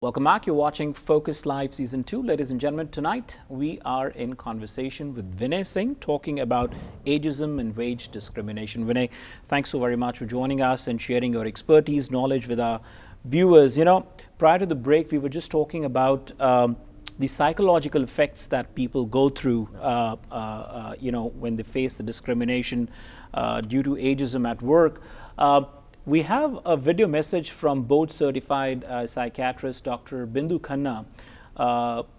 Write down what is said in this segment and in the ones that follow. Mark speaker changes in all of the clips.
Speaker 1: Welcome back. You're watching Focus Live Season 2. Ladies and gentlemen, tonight we are in conversation with Vinay Singh talking about ageism and wage discrimination. Vinay, thanks so very much for joining us and sharing your expertise, knowledge with our viewers. You know, prior to the break, we were just talking about the psychological effects that people go through, when they face the discrimination due to ageism at work. We have a video message from board-certified psychiatrist Dr. Bindu Khanna,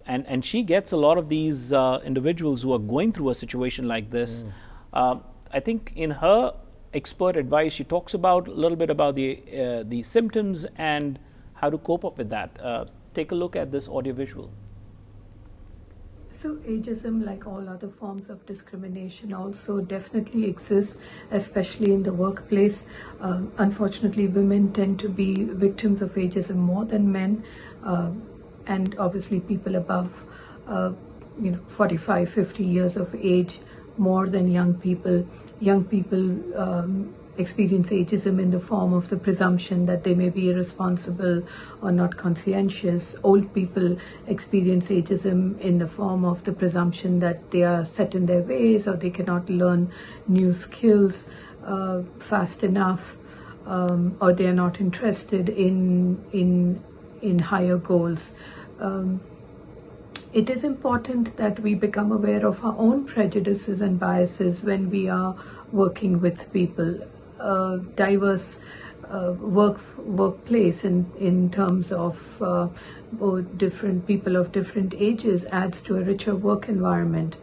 Speaker 1: and she gets a lot of these individuals who are going through a situation like this. I think in her expert advice, she talks about a little bit about the symptoms and how to cope up with that. Take a look at this audiovisual.
Speaker 2: So ageism, like all other forms of discrimination, also definitely exists, especially in the workplace. Unfortunately, women tend to be victims of ageism more than men, and obviously people above 45, 50 years of age more than young people. Young people experience ageism in the form of the presumption that they may be irresponsible or not conscientious. Old people experience ageism in the form of the presumption that they are set in their ways or they cannot learn new skills fast enough, or they are not interested in higher goals. It is important that we become aware of our own prejudices and biases when we are working with people. Diverse workplace in terms of different people of different ages adds to a richer work environment.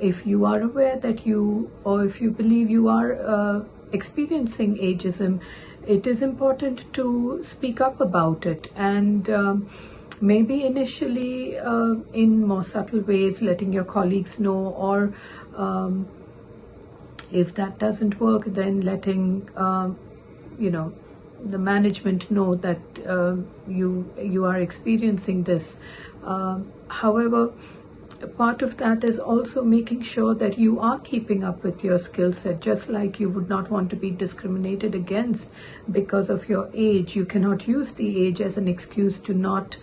Speaker 2: If you are aware that if you believe you are experiencing ageism, it is important to speak up about it, and maybe initially in more subtle ways, letting your colleagues know, or if that doesn't work, then letting the management know that you are experiencing this. However, part of that is also making sure that you are keeping up with your skill set. Just like you would not want to be discriminated against because of your age, you cannot use the age as an excuse to not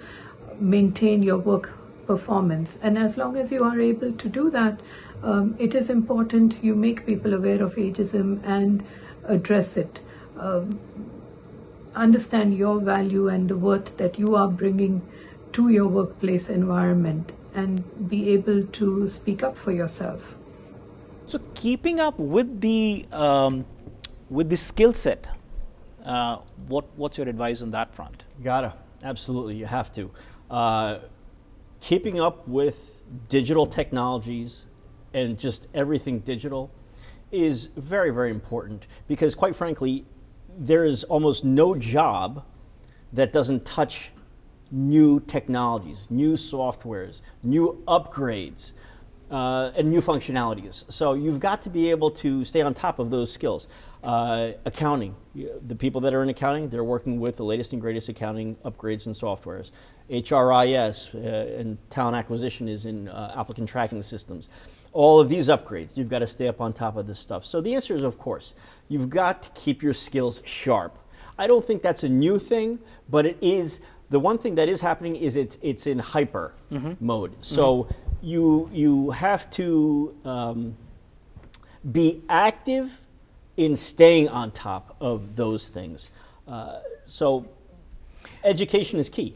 Speaker 2: maintain your work performance. And as long as you are able to do that, it is important you make people aware of ageism and address it. Understand your value and the worth that you are bringing to your workplace environment, and be able to speak up for yourself.
Speaker 1: So, keeping up with the skill set, what's your advice on that front?
Speaker 3: Absolutely, you have to. Keeping up with digital technologies and just everything digital is very, very important, because quite frankly, there is almost no job that doesn't touch new technologies, new softwares, new upgrades, and new functionalities. So you've got to be able to stay on top of those skills. Accounting, the people that are in accounting, they're working with the latest and greatest accounting upgrades and softwares. HRIS and talent acquisition is in applicant tracking systems. All of these upgrades, you've got to stay up on top of this stuff. So the answer is, of course, you've got to keep your skills sharp. I don't think that's a new thing, but it is. The one thing that is happening is it's in hyper mode. So you have to be active in staying on top of those things. So education is key.